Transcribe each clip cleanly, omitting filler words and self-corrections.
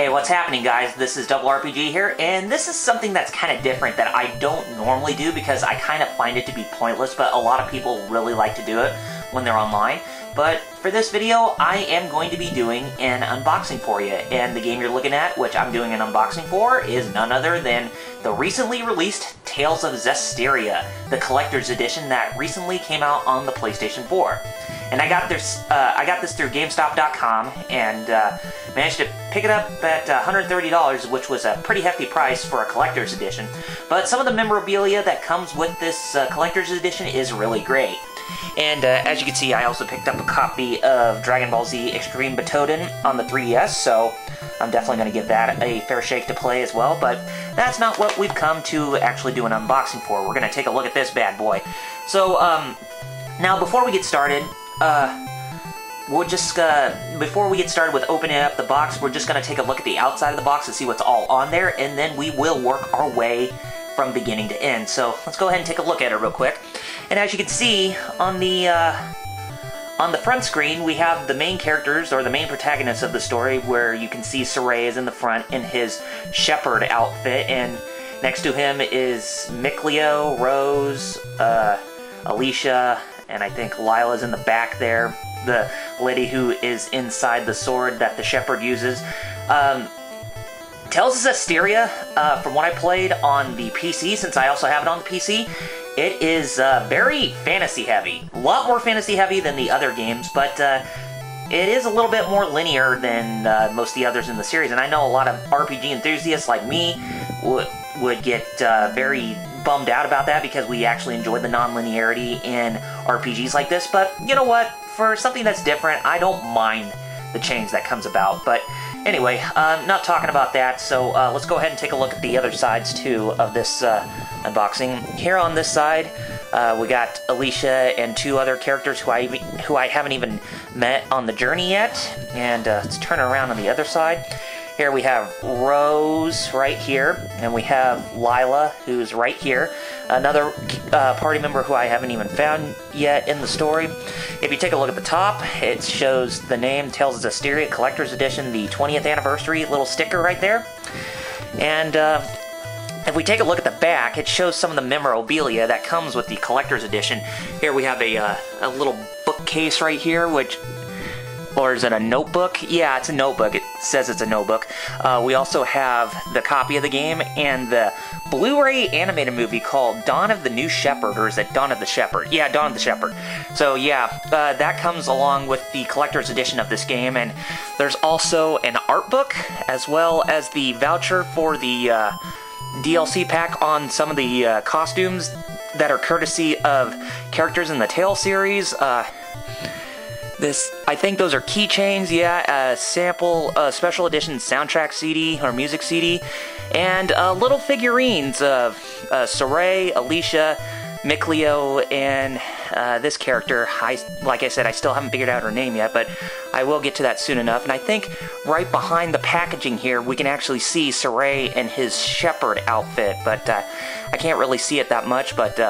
Hey, what's happening, guys? This is Double RPG here, and this is something that's kind of different that I don't normally do because I kind of find it to be pointless, but a lot of people really like to do it when they're online. But for this video, I am going to be doing an unboxing for you, and the game you're looking at, which I'm doing an unboxing for, is none other than the recently released Tales of Zestiria, the collector's edition that recently came out on the PlayStation 4. And I got this through GameStop.com and managed to pick it up at $130, which was a pretty hefty price for a collector's edition. But some of the memorabilia that comes with this collector's edition is really great. And as you can see, I also picked up a copy of Dragon Ball Z Extreme Butoden on the 3DS, so I'm definitely going to give that a fair shake to play as well. But that's not what we've come to actually do an unboxing for. We're going to take a look at this bad boy. So, now before we get started, before we get started with opening up the box, we're just going to take a look at the outside of the box to see what's all on there, and then we will work our way from beginning to end. So let's go ahead and take a look at it real quick. And as you can see on the front screen, we have the main characters, or the main protagonists of the story, where you can see Saray is in the front in his shepherd outfit, and next to him is Mikleo, Rose, Alicia, and I think Lila's in the back there, the lady who is inside the sword that the shepherd uses. Tales of Zestiria, from what I played on the PC, since I also have it on the PC, it is very fantasy heavy. A lot more fantasy heavy than the other games, but it is a little bit more linear than most of the others in the series. And I know a lot of RPG enthusiasts like me would get very bummed out about that because we actually enjoy the non-linearity in RPGs like this. But you know what? For something that's different, I don't mind the change that comes about. But anyway, not talking about that, so let's go ahead and take a look at the other sides too of this unboxing. Here on this side, we got Alicia and two other characters who I haven't even met on the journey yet. And let's turn around on the other side. Here we have Rose right here, and we have Lila, who's right here. Another party member who I haven't even found yet in the story. If you take a look at the top, it shows the name Tales of Zestiria Collector's Edition, the 20th anniversary little sticker right there. And if we take a look at the back, it shows some of the memorabilia that comes with the Collector's Edition. Here we have a little bookcase right here, or is it a notebook? Yeah, it's a notebook. It says it's a notebook. We also have the copy of the game and the Blu-ray animated movie called Dawn of the New Shepherd, or is it Dawn of the Shepherd? Yeah, Dawn of the Shepherd. So yeah, that comes along with the collector's edition of this game, and there's also an art book, as well as the voucher for the DLC pack on some of the costumes that are courtesy of characters in the Tales series. I think those are keychains, yeah, sample, special edition soundtrack CD, or music CD, and little figurines of Saray, Alicia, Mikleo, and this character. Like I said, I still haven't figured out her name yet, but I will get to that soon enough. And I think right behind the packaging here, we can actually see Saray and his shepherd outfit, but I can't really see it that much, but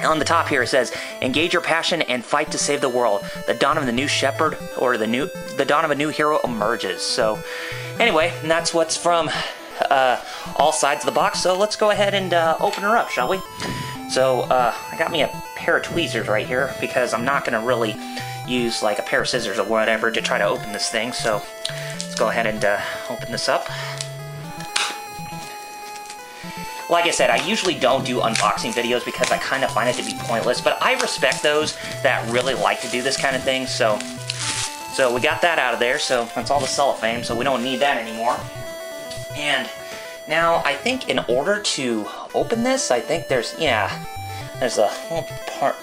on the top here it says, "Engage your passion and fight to save the world. The dawn of the new shepherd, or the dawn of a new hero emerges." So, anyway, and that's what's from all sides of the box. So let's go ahead and open her up, shall we? So I got me a pair of tweezers right here because I'm not going to really use like a pair of scissors or whatever to try to open this thing. So let's go ahead and open this up. Like I said, I usually don't do unboxing videos because I kind of find it to be pointless, but I respect those that really like to do this kind of thing, so we got that out of there, so that's all the cellophane, so we don't need that anymore. And now, I think in order to open this, I think there's a little part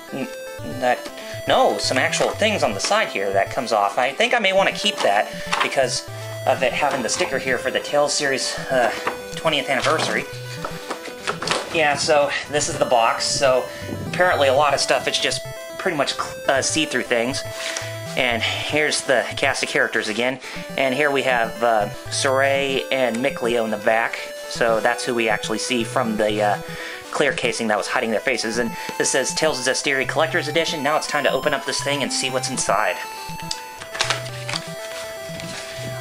some actual things on the side here that comes off. I think I may want to keep that because of it having the sticker here for the Tales series 20th anniversary. Yeah, so this is the box. So apparently a lot of stuff, it's just pretty much see-through things. And here's the cast of characters again. And here we have Saray and Mikleo in the back. So that's who we actually see from the clear casing that was hiding their faces. And this says Tales of Zestiria Collector's Edition. Now it's time to open up this thing and see what's inside.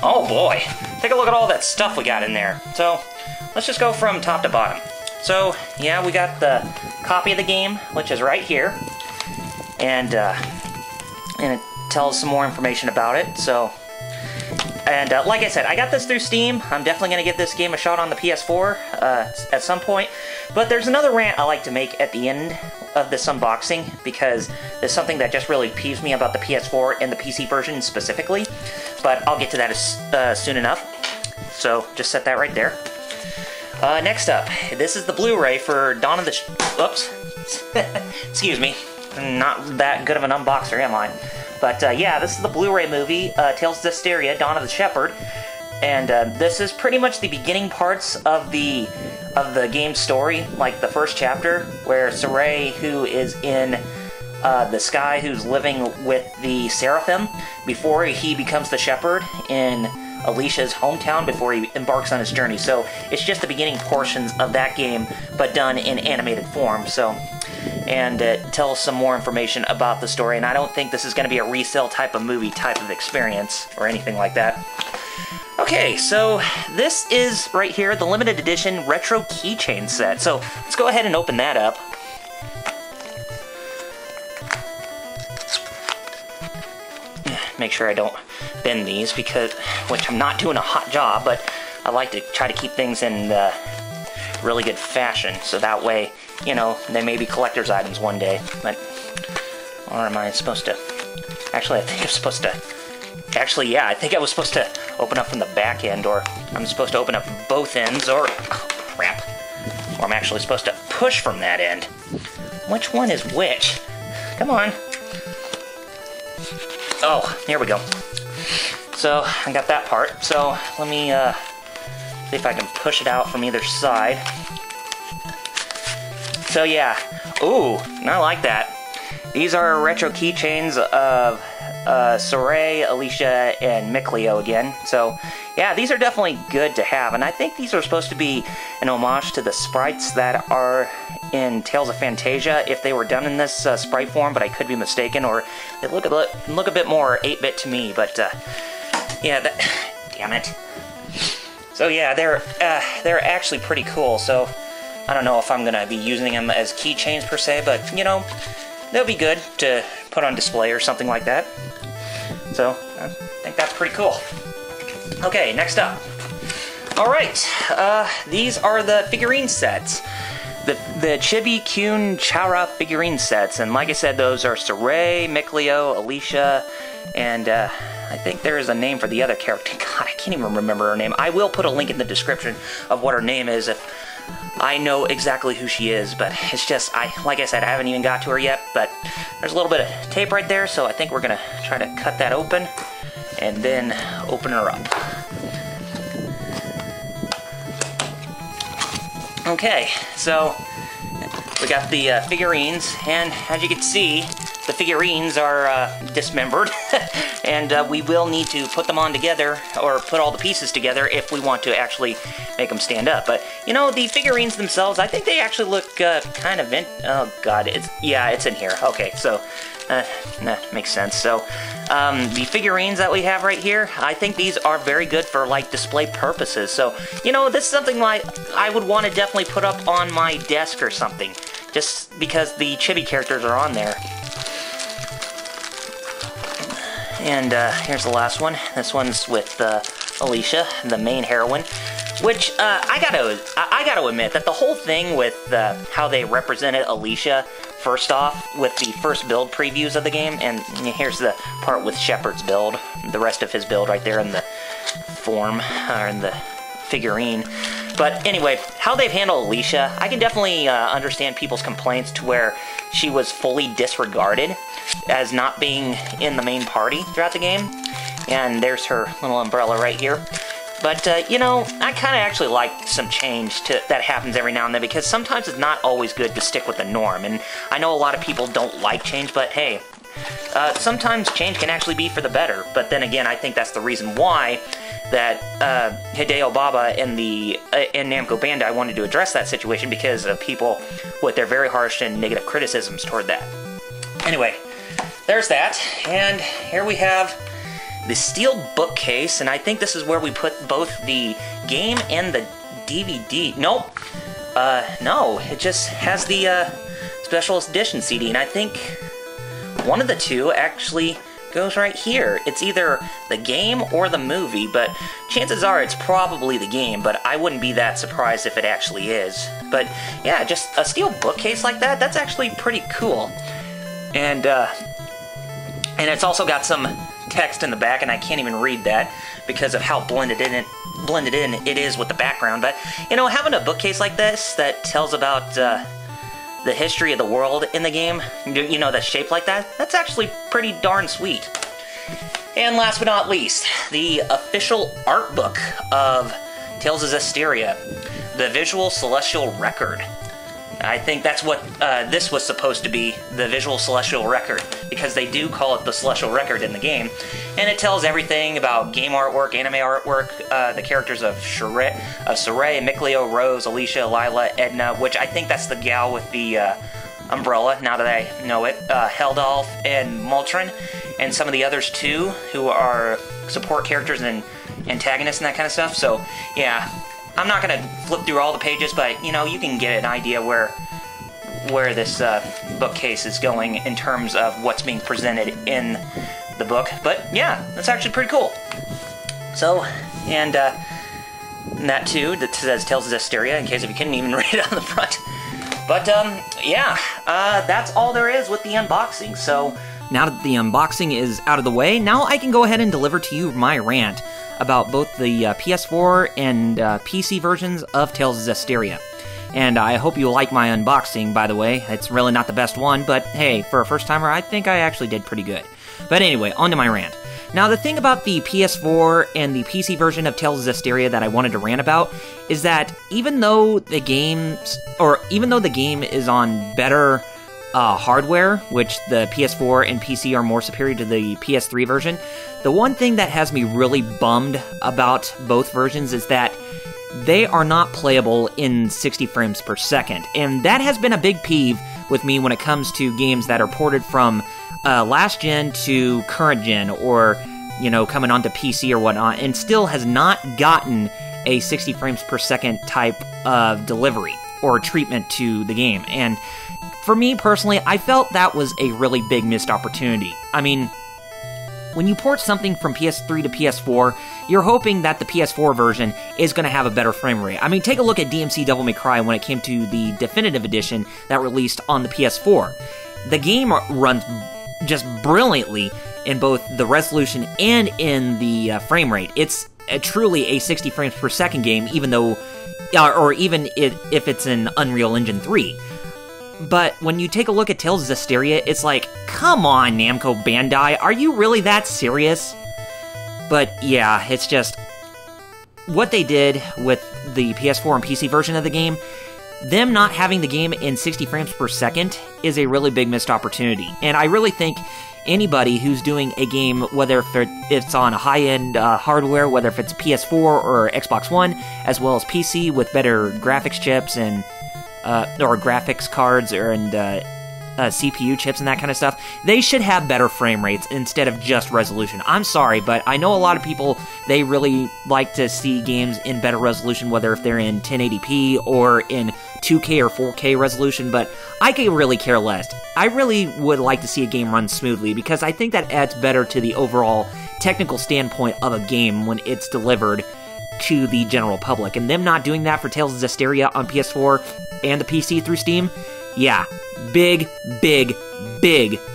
Oh boy, take a look at all that stuff we got in there. So, let's just go from top to bottom. So, yeah, we got the copy of the game, which is right here. And it tells some more information about it, so... And like I said, I got this through Steam. I'm definitely going to give this game a shot on the PS4 at some point. But there's another rant I like to make at the end of this unboxing, because there's something that just really peeves me about the PS4 and the PC version specifically. But I'll get to that soon enough. So just set that right there. Next up, this is the Blu-ray for Dawn of the... Oops. Excuse me. Not that good of an unboxer, am I? But yeah, this is the Blu-ray movie, Tales of Zestiria, Dawn of the Shepherd. And this is pretty much the beginning parts of the game's story, like the first chapter, where Saray, who is in the sky, who's living with the Seraphim, before he becomes the shepherd in Alicia's hometown, before he embarks on his journey. So it's just the beginning portions of that game, but done in animated form. So, and it tells some more information about the story, and I don't think this is going to be a resale type of movie type of experience or anything like that. Okay, so this is right here, the limited edition retro keychain set. So let's go ahead and open that up. Make sure I don't bend these, because, which I'm not doing a hot job, but I like to try to keep things in really good fashion, so that way, you know, they may be collector's items one day. But, or am I supposed to? Actually, I think I'm supposed to. Actually, yeah, I think I was supposed to open up from the back end, or I'm supposed to open up both ends, or oh, crap, or I'm actually supposed to push from that end. Which one is which? Come on. Oh, here we go. So, I got that part. So, let me see if I can push it out from either side. So, yeah. Ooh, I like that. These are retro keychains of Saray, Alicia, and Mikleo again. So, yeah, these are definitely good to have. And I think these are supposed to be an homage to the sprites that are in Tales of Fantasia, if they were done in this sprite form, but I could be mistaken, or they look a bit more 8-bit to me, but yeah, damn it. So yeah, they're actually pretty cool, so I don't know if I'm gonna be using them as keychains per se, but you know, they'll be good to put on display or something like that. So, I think that's pretty cool. Okay, next up. Alright, these are the figurine sets. The Chibi Kyun Chara figurine sets, and like I said, those are Saray, Mikleo, Alicia, and I think there is a name for the other character. God, I can't even remember her name. I will put a link in the description of what her name is if I know exactly who she is, but it's just, like I said, I haven't even got to her yet, but there's a little bit of tape right there, so I think we're going to try to cut that open, and then open her up. Okay, so we got the figurines, and as you can see, the figurines are dismembered, and we will need to put them on together, or put all the pieces together if we want to actually make them stand up. But, you know, the figurines themselves, I think they actually look kind of oh god, it's in here. Okay, so, that makes sense. So, the figurines that we have right here, I think these are very good for, like, display purposes. So, you know, this is something like I would want to definitely put up on my desk or something, just because the chibi characters are on there. And here's the last one. This one's with Alicia, the main heroine. Which I gotta admit that the whole thing with how they represented Alicia, first off, with the first build previews of the game, and here's the part with Shepard's build, the rest of his build right there in the form, or in the figurine. But anyway, how they've handled Alicia, I can definitely understand people's complaints to where she was fully disregarded as not being in the main party throughout the game. And there's her little umbrella right here. But, you know, I kind of actually like some change that happens every now and then, because sometimes it's not always good to stick with the norm. And I know a lot of people don't like change, but hey, sometimes change can actually be for the better. But then again, I think that's the reason why that Hideo Baba and Namco Bandai wanted to address that situation, because of people with their very harsh and negative criticisms toward that. Anyway, there's that, and here we have the steel bookcase, and I think this is where we put both the game and the DVD. Nope. No, it just has the special edition CD, and I think one of the two actually goes right here. It's either the game or the movie, but chances are it's probably the game, but I wouldn't be that surprised if it actually is. But yeah, just a steel bookcase like that, that's actually pretty cool. And it's also got some text in the back, and I can't even read that because of how blended in it is with the background. But, you know, having a bookcase like this that tells about the history of the world in the game, you know, that's shaped like that, that's actually pretty darn sweet. And last but not least, the official art book of Tales of Zestiria, the Visual Celestial Record. I think that's what this was supposed to be, the Visual Celestial Record, because they do call it the Celestial Record in the game. And it tells everything about game artwork, anime artwork, the characters of Saray, Mikleo, Rose, Alicia, Lila, Edna, which I think that's the gal with the umbrella, now that I know it, Heldolf and Moltrin, and some of the others too, who are support characters and antagonists and that kind of stuff. So, yeah. I'm not going to flip through all the pages, but, you know, you can get an idea where this bookcase is going in terms of what's being presented in the book. But, yeah, that's actually pretty cool. So, and that, too, that says Tales of Zestiria, in case if you couldn't even read it on the front. But, yeah, that's all there is with the unboxing. So, now that the unboxing is out of the way, now I can go ahead and deliver to you my rant about both the PS4 and PC versions of Tales of Zestiria. And I hope you like my unboxing, by the way. It's really not the best one, but hey, for a first-timer, I think I actually did pretty good. But anyway, on to my rant. Now, the thing about the PS4 and the PC version of Tales of Zestiria that I wanted to rant about is that even though the game is on better hardware, which the PS4 and PC are more superior to the PS3 version, the one thing that has me really bummed about both versions is that they are not playable in 60 frames per second. And that has been a big peeve with me when it comes to games that are ported from last gen to current gen, or, you know, coming onto PC or whatnot, and still has not gotten a 60 frames per second type of delivery or treatment to the game. And for me personally, I felt that was a really big missed opportunity. I mean, when you port something from PS3 to PS4, you're hoping that the PS4 version is going to have a better frame rate. I mean, take a look at DMC Devil May Cry when it came to the Definitive Edition that released on the PS4. The game runs just brilliantly in both the resolution and in the frame rate. It's truly a 60 frames per second game, even though, or even if it's an Unreal Engine 3. But when you take a look at Tales of Zestiria, it's like, come on, Namco Bandai, are you really that serious? But yeah, it's just what they did with the PS4 and PC version of the game. Them not having the game in 60 frames per second is a really big missed opportunity. And I really think anybody who's doing a game, whether it's on a high-end hardware, whether if it's PS4 or Xbox One, as well as PC with better graphics chips and or graphics cards and CPU chips and that kind of stuff, they should have better frame rates instead of just resolution. I'm sorry, but I know a lot of people, they really like to see games in better resolution, whether if they're in 1080p or in 2K or 4K resolution, but I could really care less. I really would like to see a game run smoothly, because I think that adds better to the overall technical standpoint of a game when it's delivered to the general public. And them not doing that for Tales of Zestiria on PS4 and the PC through Steam, yeah, big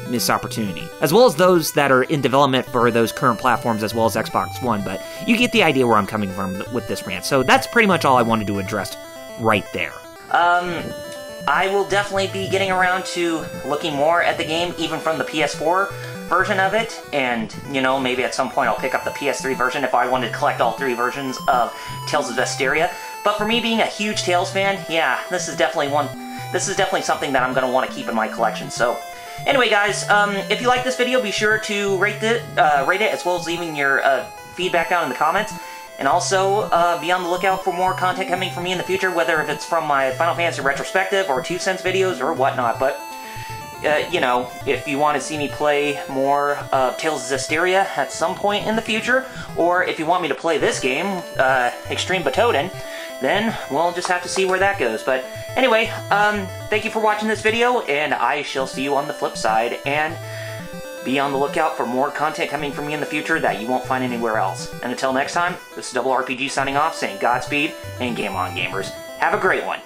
missed opportunity. As well as those that are in development for those current platforms, as well as Xbox One, but you get the idea where I'm coming from with this rant. So that's pretty much all I wanted to address right there. I will definitely be getting around to looking more at the game, even from the PS4 version of it, and, you know, maybe at some point I'll pick up the PS3 version if I wanted to collect all three versions of Tales of Zestiria. But for me, being a huge Tales fan, yeah, this is definitely something that I'm going to want to keep in my collection. So, anyway, guys, if you like this video, be sure to rate it, as well as leaving your feedback down in the comments. And also, be on the lookout for more content coming from me in the future, whether if it's from my Final Fantasy retrospective or 2 cents videos or whatnot. But you know, if you want to see me play more of Tales of Zestiria at some point in the future, or if you want me to play this game, Extreme Batoden, then we'll just have to see where that goes. But anyway, thank you for watching this video, and I shall see you on the flip side, and be on the lookout for more content coming from me in the future that you won't find anywhere else. And until next time, this is Double RPG signing off, saying Godspeed, and game on, gamers. Have a great one.